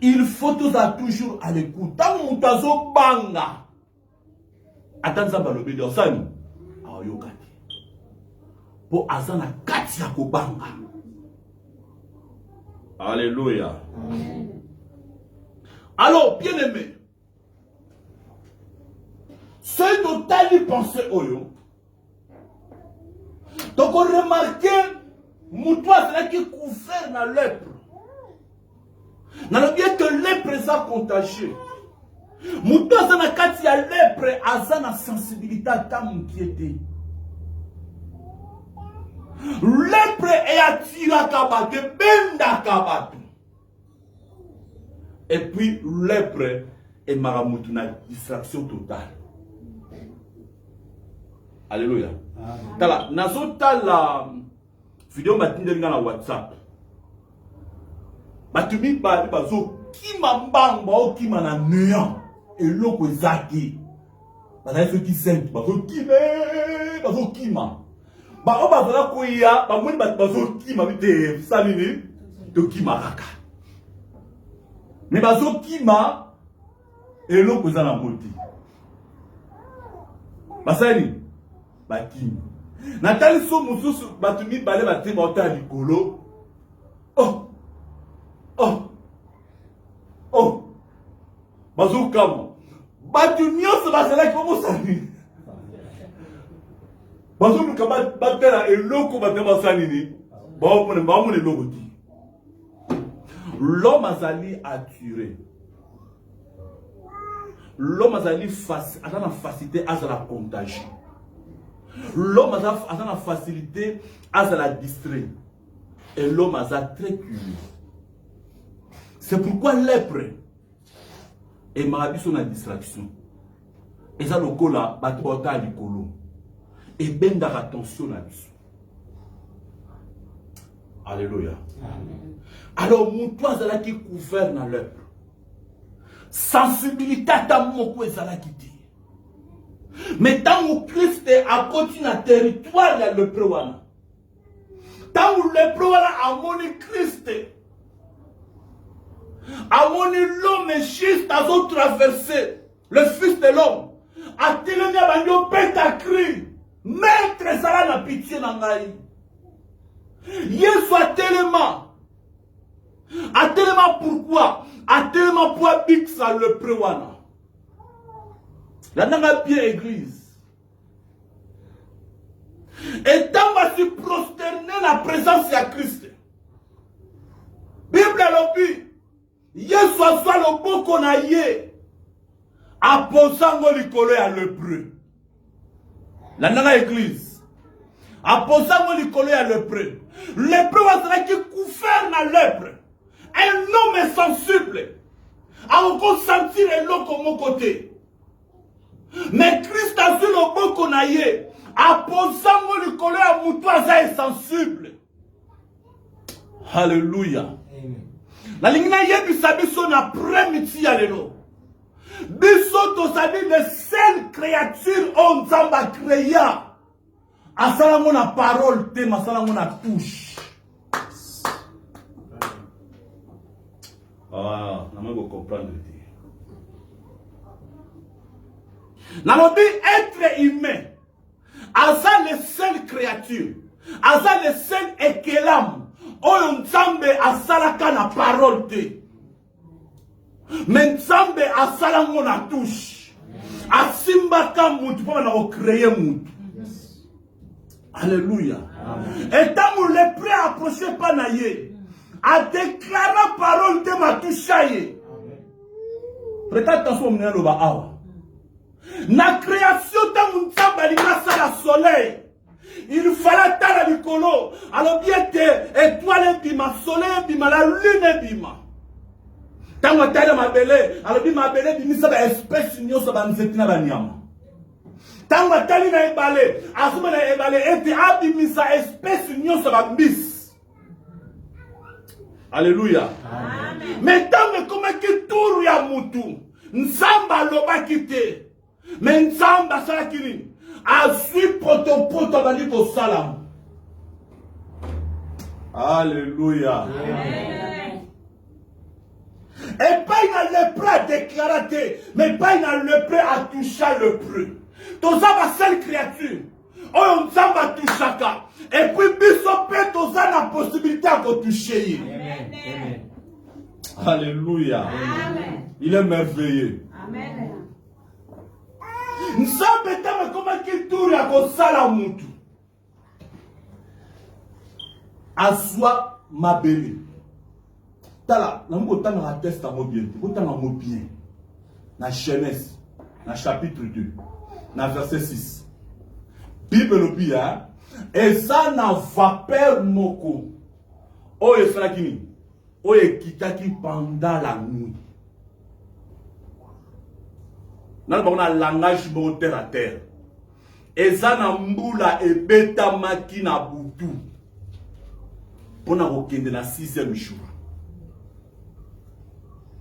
Speaker 2: Il faut toujours à l'écoute. Tant que tu banga. Attends ça, le bédé. Ça ni. Ah, yo kati. Pour azana kati ya banga. Alléluia. Alors, bien aimé. Ceux dont tu as pensé au yo. Donc, on remarque, Moutoua, c'est là qui couvert la lèpre. Dans le bien que lèpre est contagieux. Moutoua, c'est là qui a lèpre, a la sensibilité à ta moukiété. Lèpre est attiré à Kabatu, benda Kabatu. Et puis, lèpre est maramoutou, une distraction totale. Alléluia. Tala, nazota la vidéo matinée na WhatsApp. Batumi ba bazo kima mbamba o kima na néant et loko zaki. Bana ceux qui sentent bazo kima. Ba o bazala koya ba moni bazo kima bite salini to kima raka. Mais bazo kima et loko za na moti. Basani Bakim. Nathalie so mususu batumi bale baté bota likolo. Oh. Bazo kama. Batumi so basala ki mo sani. Bazo mukaba batela eloko batema sani ni. Ba mo ne loko ti. L'homme azali attiré. L'homme azali a la facilité à la contagion. L'homme a la facilité à la distraire. Et l'homme a très curieux. C'est pourquoi lèpre et marabi sont la distraction. Et ça le cola, batota du colo. Et ben dar attention là-dessus. Alléluia. Alors, mon toit est là qui couvert dans lèpre. Sensibilité à ta moko est là qui dit. Mais tant que Christ a continué à territoire, il y a le préwana. Tant que le préwana a moni Christ, a moni l'homme juste à traverser, le fils de l'homme, a télé à banyo bêta cri, maître Sala na pitié nangai. Yesu a tellement pourquoi? A tellement pour habiter le préwana. La nanga bien église. Et tant va se prosterner la présence de Christ. Bible l'objet. Yesu a soit le bon qu'on a yé. A posango likolo ya lépreux. La nanga église. A posango likolo ya lépreux. Lépreux va se qui couvert na lèpre. Un homme sensible. A encore sentir l'eau comme mon côté. Mais Christ a sur le bon qu'on a yé. A posango likolo ya mutu aza sensible. Alléluia. La lingina yebisa biso na premiti ya lelo. Biso tozali de seule créature on nzamba créa. Asala mona parole te masala mona touche. Ah, on va comprendre. Nalobi, être humain, asa les seules créatures, asa les seuls ékelam, oyo nzambe asalaka na parole te. Mais nzambe asalango na touche. Asimbaka mutu po na créer mutu. Alléluia. Et tant que le prêt approché pas naïe, a déclaré parole de ma touche. Prêtez attention au lo ba awa. Na création tant nzambe linga la soleil. Il fallait tala likolo. Alors bien te étoile bima, soleil bima, la lune bima. Tant que tala mabele, alors bi mabele bimisa ba espèce nyoso ba nzetina ba nyama. Tant que tali na ebale, asuma na ebale ete abimisa espèce nyoso ba mbis. Alléluia. Amen. Mais tant que comme que tour ya mutu, nzamba loba kite. Mais nzamba sala kini. Asui poto bandi ko salam. Alléluia. Amen. Et pas il a le prêt à déclarer, mais pas il a le prêt à toucher le prêt. Tout ça va seule créature. On va toucher. Et puis biso peut tout ça la possibilité à toucher. Amen. Alléluia. Amen. Il est merveilleux. Amen. Nous sommes comme qui tourne à Kosala Moutou. Aswa Mabeli. Tala, nous avons un test à bien. Nous avons bien. Dans Genèse, dans chapitre 2, dans verset 6. Bible le bia. Et ça n'a vapeur moko. Oye Sarakini. Oye kitaki pendant la nuit. Nous avons un langage terre à terre. Et ça n'a mboula et beta makina boutou. Pour nous requêter dans 6e jour.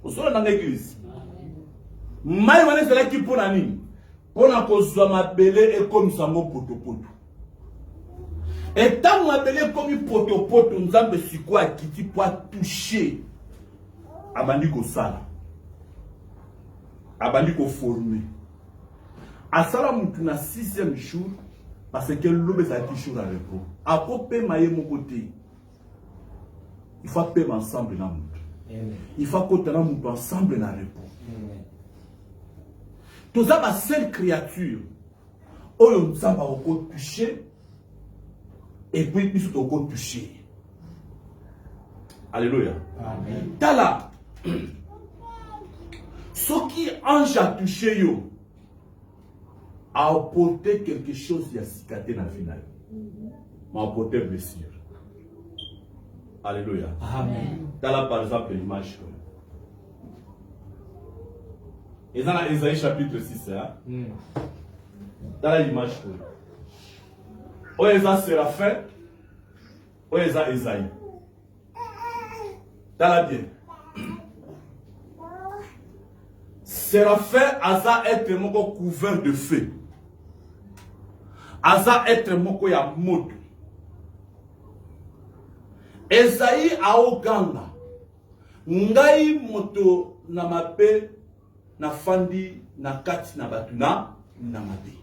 Speaker 2: Vous savez dans l'église. Mais vous savez ce qui pour nous. Pour nous construire ma belle et comme ça mon poto. Et tant que ma belle comme poto, nous avons su quoi qui peut toucher. Abandi ko sala. Abandi ko formé. Asala mutu na 6e jour parce que l'homme est à jour à repos. A popé maye mon côté. Il faut payer ensemble dans mutu. Il faut que nous mutu ensemble dans repos. Tout ça va seule créature. Oyo nzamba oko toucher et puis biso oko toucher. Alléluia. Amen. Tala. Ce qui ange a touché yo a apporté quelque chose qui a cicaté dans le final. M'a apporté blessure. Alléluia. Amen. Tala par exemple l'image. Et dans Ésaïe chapitre 6, dans l'image. Oeza Séraphin, Oeza Ésaïe. Dans la bien. Séraphin asa être moko couvert de feu. Asa être moko ya moto. Esaïe a oganga. Ngai moto na mape na fandi na kati na batuna na mabe.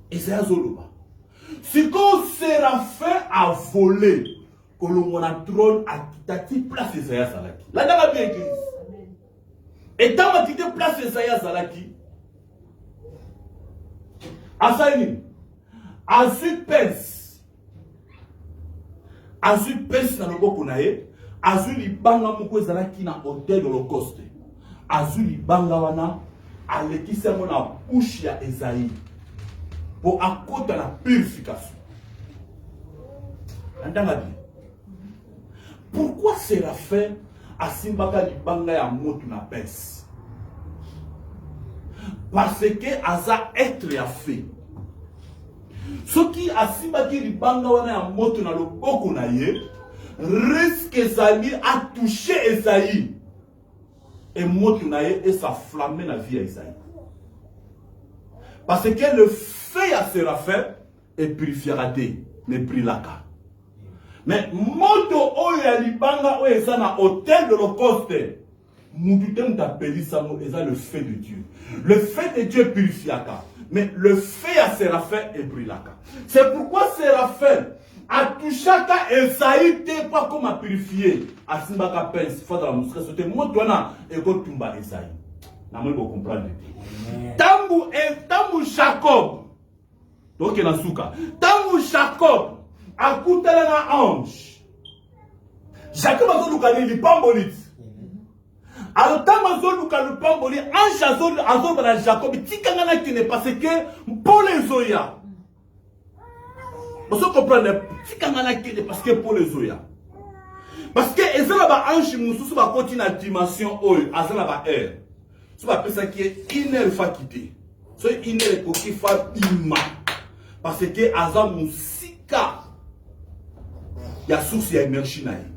Speaker 2: Esaïe zoloba. Si quand Séraphin a volé, que le trône a quitté place Esaïe Zalaki. Là dans la bien église. Et tant que tu place Esaïe Zalaki, Asaïni, Azu Pence dans le Bokonae, Azu Libanga Moko Zalaki na hôtel de l'Holocauste, Azu Libanga Wana, Aleki Sermon na bouche ya Esaïe, pour accorder la purification. Pourquoi Séraphin Asimbaka Libanga ya motu na pes? Parce que Aza être ya fait. Ce qui Asimbaki Libanga wana ya motu na loboko na ye, risque Esaïe à toucher Esaïe. Et motu na ye et s'afflammer la vie à Esaïe. Parce que le fait à Séraphin est purifié, mais pris la cas. Mais moto oyo ya libanga oyo eza na hôtel de l'Holocauste. Moutoutem t'appelle ça le feu de Dieu. Le feu de Dieu purifiaka. Mais le feu à Séraphin est brûlaka. C'est pourquoi Séraphin a touché à Esaïe pas comme a purifié. A Simbaka Pence, il faut dans la moussaka. C'était moi, toi, et go tumba Esaïe. N'a pas comprendre. Tambu Jacob. Donc il y a souka. Tambu Jacob a coûté un ange. Jacob a dit qu'il pas bonite. Alors, tant que le pamboli, ange azol bala Jacob, tikangana qui n'est parce que pour les Zoya. Vous comprenez? Tikangana qui n'est parce que pour les Zoya. Parce que ezala ba ange mususu ba continue na dimension oyo, azala ba air. So ba pesa qui est inner fa quitter. So inner ko ki fa bima. Parce que azam musika ya source ya énergie na ye.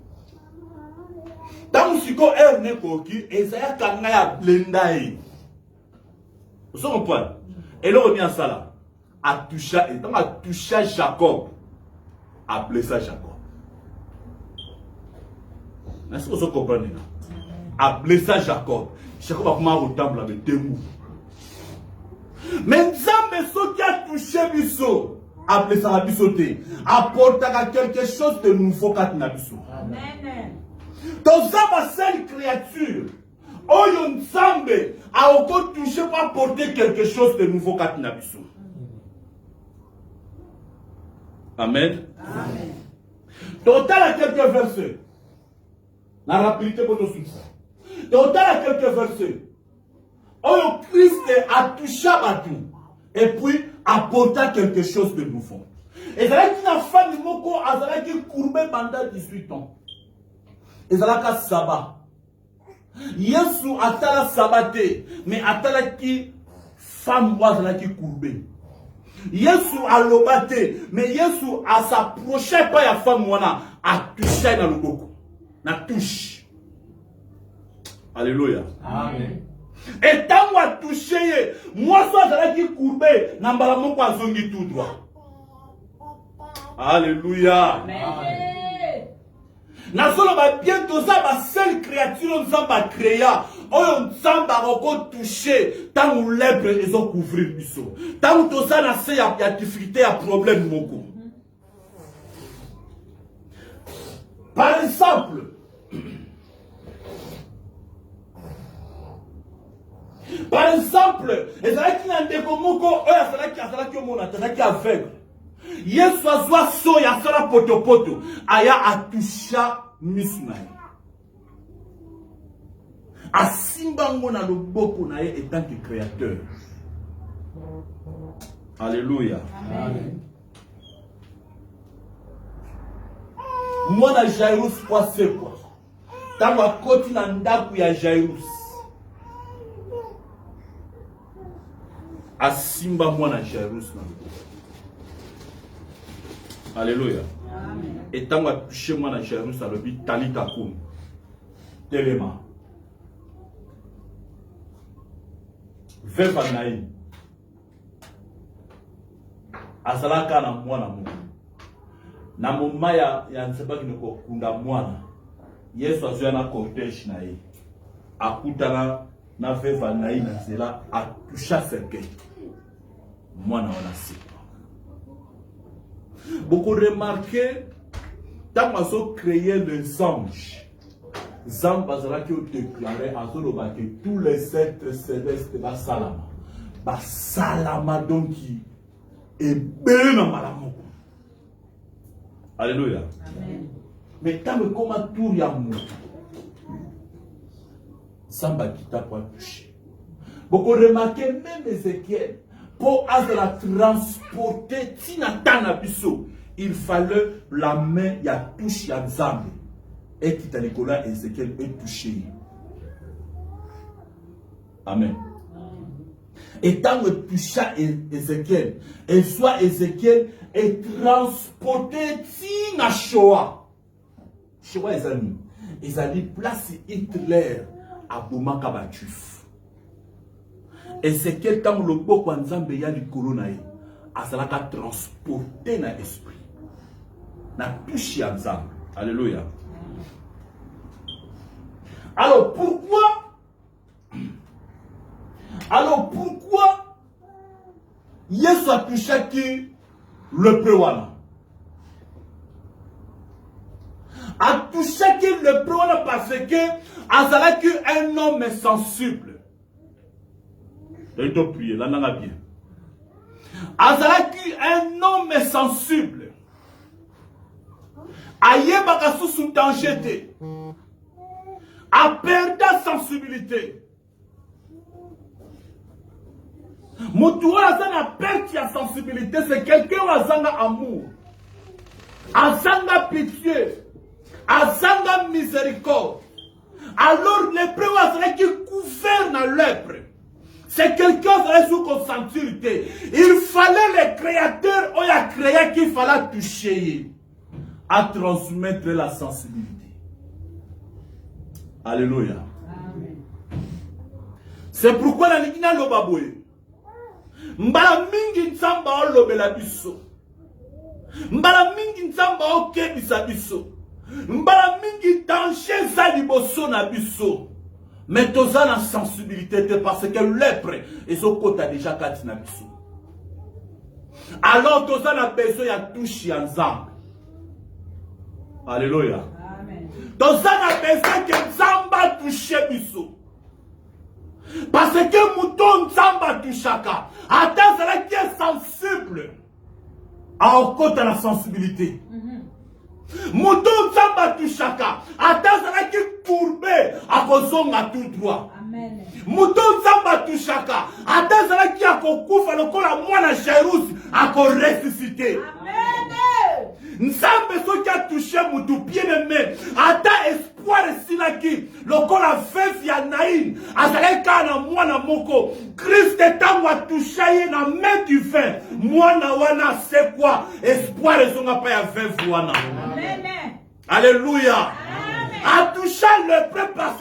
Speaker 2: Tant que elle n'est pas qui, Esaïa kanga ya blendai. Vous comprenez? Et là on revient à ça là. A touché, et tant a touché Jacob, a blessé Jacob. Est-ce que vous comprenez là? A blessé Jacob. Jacob a commencé au temple avec deux mots. Mais Nzambe so qui a touché Bisso, a blessé Bisso te, apporte quelque chose de nouveau quand na Bisso.
Speaker 3: Amen.
Speaker 2: Dans sa seule créature, Oyo Nzambe a encore touché pour apporter quelque chose de nouveau quand na Bisso. Amen.
Speaker 3: Amen.
Speaker 2: Total à quelques versets. La rapidité pour nous suivre. Total à quelques versets. Oyo Christ a touché à tout. Et puis apporté quelque chose de nouveau. Et ça qui n'a pas de mot qui courbé pendant 18 ans. Et ça a sabbat. Yesu atala sabaté. Mais atala qui femme voit qui courbé. Yesu a lobaté. Mais Yesu a s'approché pas la femme wana a touché dans le boko. Na touche. Alléluia.
Speaker 1: Amen.
Speaker 2: Et tant qu'on a touché, moi ça qui courbé, n'ambala mon pas zongi tout droit. Alléluia.
Speaker 3: Amen.
Speaker 2: Nasolo ba bientôt ça ba seule créature Nzamba créa. Oyo Nzamba roko touché, tant ou lèbre ils ont couvrir biso. Tant ou tout ça na se ya difficulté ya problème moko. Par exemple, ezalaki na ndeko moko oyo azalaki omona azalaki aveugle. Yesu azwa so ya sala potopoto aya atusha misu na ye. Asimba ngo na loboko na ye etant que créateur. Alléluia.
Speaker 1: Amen.
Speaker 2: Mwana Jairus kwa sekwa. Tango akoti na ndaku ya Jairus. Asimba mwana Jairus na loboko. Alléluia.
Speaker 3: Amen.
Speaker 2: Et tant que touché mwana Jairus a lobi talita kum. Telema. Veva naï. Azalaka na mwana mu. Na moma ya nseba kinoko kunda mwana. Yesu azwa na cortège na ye. Akutana na veva naï na zela atusha cercueil. Mwana wana sipa. Beaucoup remarqué, tant qu'on a créé les anges, Zambazara qui ont déclaré à Zoloba que tous les êtres célestes va salama. Ba salama donc qui est bien en malamoko. Alléluia.
Speaker 3: Amen.
Speaker 2: Mais tant que comment tout y a mou, Zamba qui t'a pas touché. Beaucoup remarqué même Ézéchiel. Pour la transporter, il fallait la main, il y a touché à Nzambe. Et qui t'a Nicolas Ézéchiel est touché. Amen. Et tant que touché à Ézéchiel, et soit Ézéchiel est transporté à Shoah. Shoah, les amis, ils ont dit place Hitler à Boumakabachuf. Et c'est quel temps le beau Nzambe ya du corona a salaka transporté na esprit. na touche ya Nzambe. Alléluia. Alors pourquoi Yesu a touché qui le préwana? A touché qui le préwana parce que azalaki un homme sensible. Il doit prier, là n'a bien. Azalaki un homme sensible. Ayebaka sous danger te. A perdu sensibilité. Moutoué azanga perte ya sensibilité, c'est quelqu'un qui azanga amour, azanga pitié, azanga miséricorde. Alors les preuves qui gouvernent la lèpre, c'est quelqu'un qui est sous consensualité. Il fallait les créateurs, on a créé qu'il fallait toucher, à transmettre la sensibilité. Alléluia. C'est pourquoi la Ligna Lobaboué. Mbala mingi nzamba olobela biso. Mbala mingi nzamba okebisa biso. Mbala mingi danger za liboso na biso. Mais toza na sensibilité parce que lèpre ezokota déjà kati na biso. Alors toza na besoin ya touche ya Nzambe. Alléluia. Amen. Toza na besoin que Nzamba touche biso. Parce que mouton Nzamba touchaka. Attends, c'est qui est sensible. À côté de la sensibilité. Mouton Nzamba touchaka. Attends, c'est qui est courbé. À cause de tout droit. Mouton Nzamba touchaka. Attends, c'est qui a koufa le corps à moi na Jérusalem. À cause ressuscité. Nzambe so qui a touché moutou bien aimé. Attends, espoir sinaki. Le corps a fait via Naïn. Azaleka na mwana moko. Christ etango a touché na main du vin. Mwana wana c'est quoi? Espoir ezonga pa ya vin wana. Amen. Alléluia. A touché le prêtre.